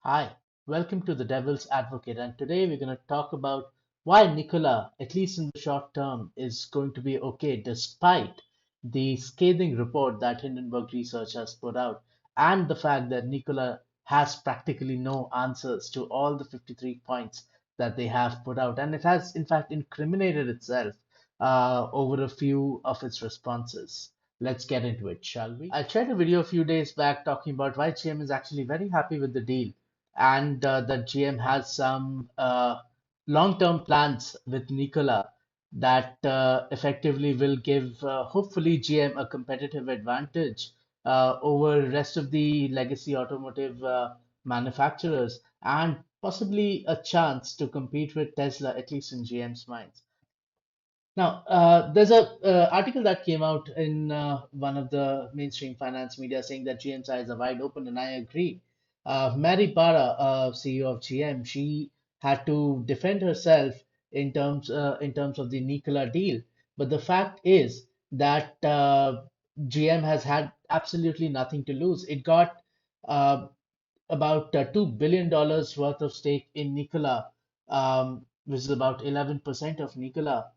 Hi, welcome to the Devil's Advocate, and today we're going to talk about why Nikola, at least in the short term, is going to be okay despite the scathing report that Hindenburg Research has put out, and the fact that Nikola has practically no answers to all the 53 points that they have put out, and it has, in fact, incriminated itself over a few of its responses. Let's get into it, shall we? I shared a video a few days back talking about why GM is actually very happy with the deal and that GM has some long-term plans with Nikola that effectively will give hopefully GM a competitive advantage over rest of the legacy automotive manufacturers and possibly a chance to compete with Tesla, at least in GM's minds. Now, there's a article that came out in one of the mainstream finance media saying that GM's eyes are wide open, and I agree. Mary Barra, CEO of GM, she had to defend herself in terms of the Nikola deal. But the fact is that GM has had absolutely nothing to lose. It got uh, about $2 billion worth of stake in Nikola, which is about 11% of Nikola.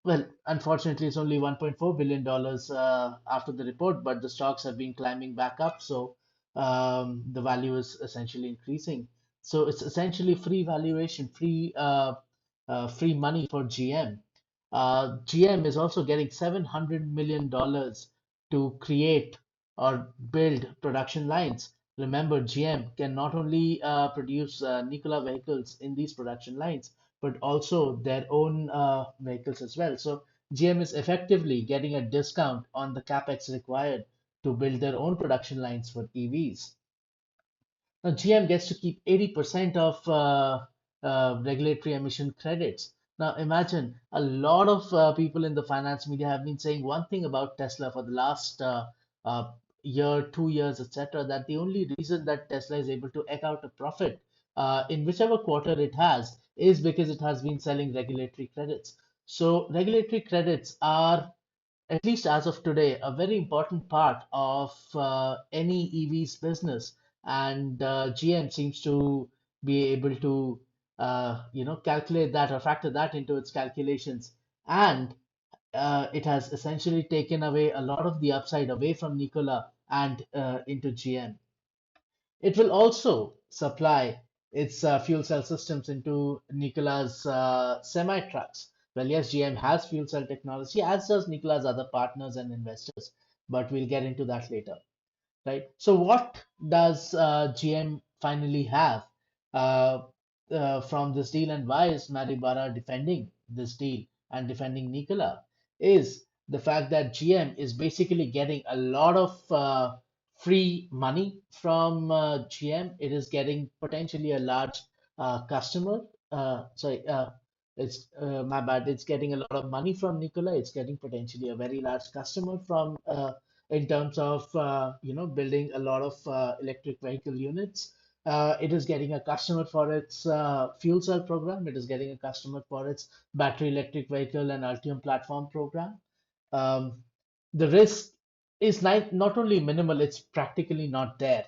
Well, unfortunately, it's only $1.4 billion after the report, but the stocks have been climbing back up, so the value is essentially increasing. So it's essentially free valuation, free money for GM. GM is also getting $700 million to create or build production lines. Remember, GM can not only produce Nikola vehicles in these production lines, but also their own vehicles as well. So GM is effectively getting a discount on the capex required to build their own production lines for EVs. Now, GM gets to keep 80% of regulatory emission credits. Now, imagine a lot of people in the finance media have been saying one thing about Tesla for the last uh, year, 2 years, etc., that the only reason that Tesla is able to eke out a profit in whichever quarter it has is because it has been selling regulatory credits. So, regulatory credits are, at least as of today, a very important part of any EV's business. And GM seems to be able to, calculate that or factor that into its calculations. And it has essentially taken away a lot of the upside away from Nikola and into GM. It will also supply its fuel cell systems into Nikola's semi trucks. Well, yes, GM has fuel cell technology, as does Nikola's other partners and investors, but we'll get into that later, right? So, what does GM finally have uh, from this deal, and why is Maribara defending this deal and defending Nikola? Is the fact that GM is basically getting a lot of free money from GM. It is getting potentially a large customer. Sorry, it's my bad. It's getting a lot of money from Nikola. It's getting potentially a very large customer from in terms of building a lot of electric vehicle units. It is getting a customer for its fuel cell program. It is getting a customer for its battery electric vehicle and Ultium platform program. Um, the risk is not only minimal, it's practically not there.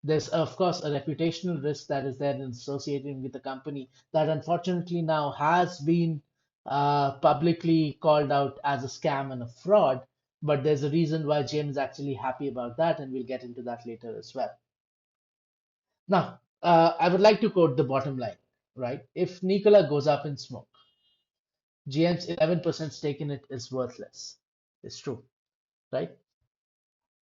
There's, of course, a reputational risk that is there and associated with the company that unfortunately now has been publicly called out as a scam and a fraud. But there's a reason why James is actually happy about that, and we'll get into that later as well. Now, I would like to quote the bottom line, right? If Nikola goes up in smoke, GM's 11% stake in it is worthless. It's true, right?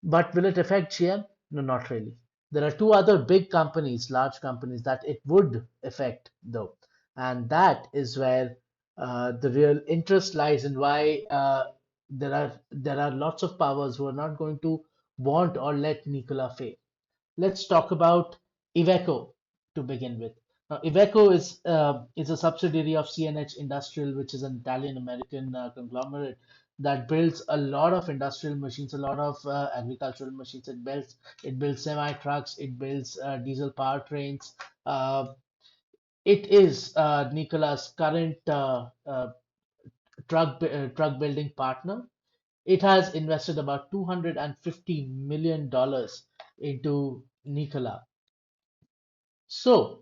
But will it affect GM? No, not really. There are two other big companies, large companies, that it would affect, though. And that is where the real interest lies in why there are lots of powers who are not going to want or let Nikola fail. Let's talk about Iveco to begin with. Now, Iveco is a subsidiary of CNH Industrial, which is an Italian-American conglomerate that builds a lot of industrial machines, a lot of agricultural machines. It builds semi trucks, it builds diesel powertrains. Uh, it is Nikola's current truck building partner. It has invested about $250 million into Nikola. So,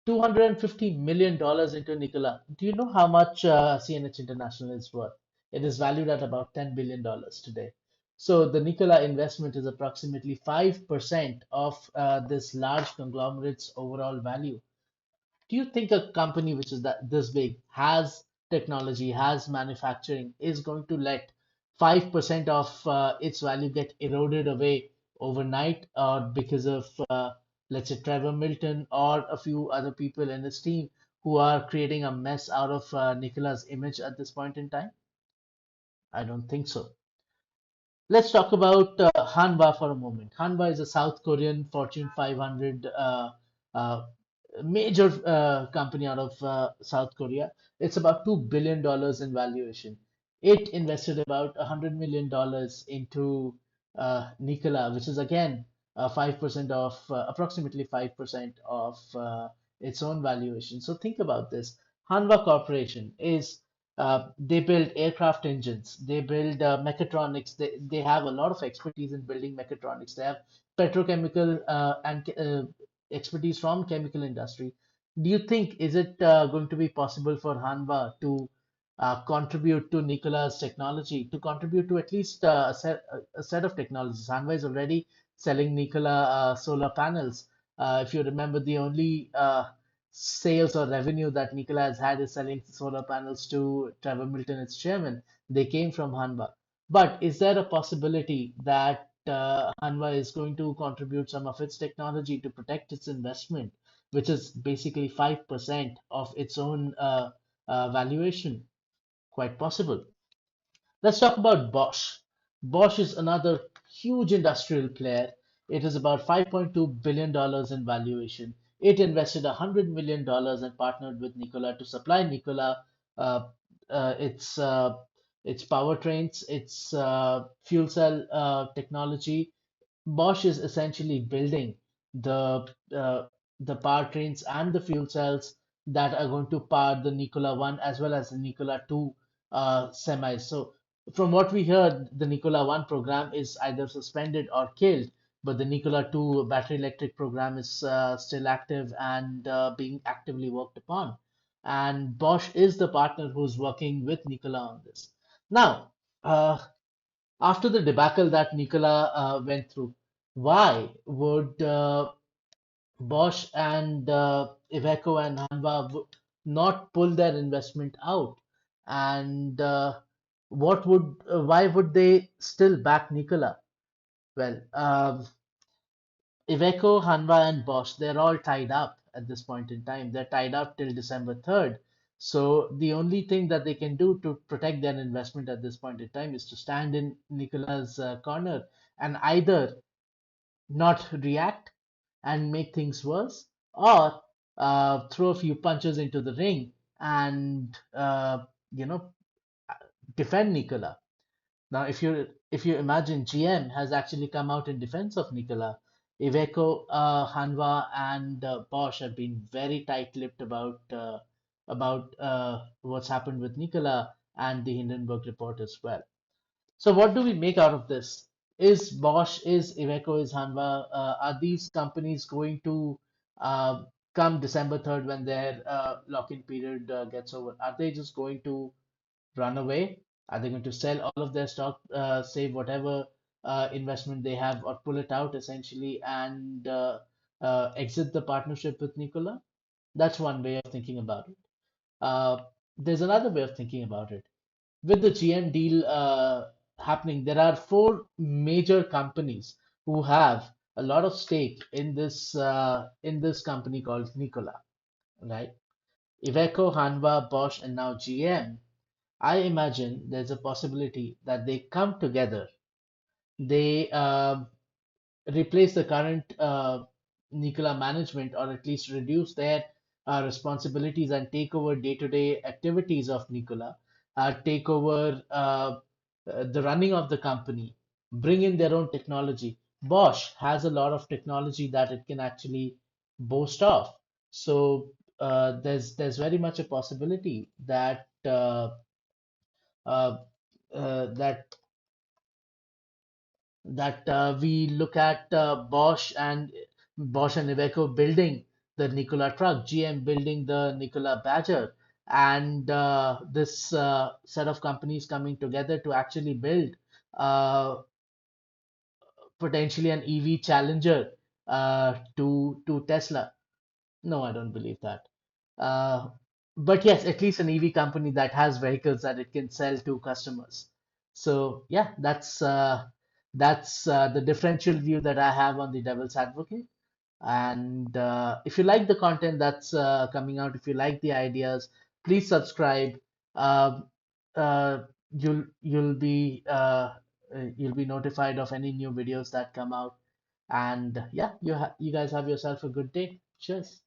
$250 million into Nikola. Do you know how much CNH International is worth? It is valued at about $10 billion today. So the Nikola investment is approximately 5% of this large conglomerate's overall value. Do you think a company which is this big has technology, has manufacturing, is going to let 5% of its value get eroded away overnight, or because of, let's say, Trevor Milton or a few other people in his team who are creating a mess out of Nikola's image at this point in time? I don't think so. Let's talk about Hanwha for a moment. Hanwha is a South Korean Fortune 500 uh, major company out of South Korea. It's about $2 billion in valuation. It invested about $100 million into Nikola, which is again 5% of approximately 5% of its own valuation. So think about this. Hanwha Corporation is they build aircraft engines, they build mechatronics, they have a lot of expertise in building mechatronics. They have petrochemical and expertise from chemical industry. Do you think is it going to be possible for Hanwha to contribute to Nikola's technology, to contribute to at least a set of technologies? Hanwha is already selling Nikola solar panels. If you remember, the only sales or revenue that Nikola has had is selling solar panels to Trevor Milton, its chairman. They came from Hanwha. But is there a possibility that Hanwha is going to contribute some of its technology to protect its investment, which is basically 5% of its own valuation? Quite possible. Let's talk about Bosch. Bosch is another huge industrial player. It is about $5.2 billion in valuation. It invested $100 million and partnered with Nikola to supply Nikola uh, uh, its uh, its powertrains, its fuel cell technology. Bosch is essentially building the powertrains and the fuel cells that are going to power the Nikola 1 as well as the Nikola 2 semis. So, from what we heard, the Nikola 1 program is either suspended or killed, but the Nikola 2 battery electric program is still active and being actively worked upon. And Bosch is the partner who's working with Nikola on this. Now, after the debacle that Nikola went through, why would Bosch and Iveco and Hanwha not pull their investment out? And why would they still back Nikola? Well, Iveco, Hanwha, and Bosch, they're all tied up at this point in time. They're tied up till December 3rd. So the only thing that they can do to protect their investment at this point in time is to stand in Nicola's corner and either not react and make things worse, or throw a few punches into the ring and you know defend Nikola. Now, if you imagine, GM has actually come out in defense of Nikola. Iveco, Hanwha, and Bosch have been very tight-lipped about what's happened with Nikola and the Hindenburg report as well. So, what do we make out of this? Is Bosch, is Iveco, is Hanwha, are these companies going to come December 3rd when their lock-in period gets over? Are they just going to run away? Are they going to sell all of their stock, save whatever investment they have, or pull it out essentially and exit the partnership with Nikola? That's one way of thinking about it. There's another way of thinking about it. With the GM deal happening, there are four major companies who have a lot of stake in this company called Nikola, right? Iveco, Hanwha, Bosch, and now GM. I imagine there's a possibility that they come together. They replace the current Nikola management, or at least reduce their responsibilities and take over day-to-day activities of Nikola, take over the running of the company, bring in their own technology. Bosch has a lot of technology that it can actually boast of. So there's very much a possibility that uh, that we look at Bosch and Iveco building the Nikola truck, GM building the Nikola Badger, and this set of companies coming together to actually build potentially an EV challenger to Tesla. No, I don't believe that. Uh, but yes, at least an EV company that has vehicles that it can sell to customers. So yeah, that's the differential view that I have on the devil's advocate. And if you like the content that's coming out, if you like the ideas, please subscribe. Um, uh, you'll be notified of any new videos that come out. And yeah, you guys have yourself a good day. Cheers.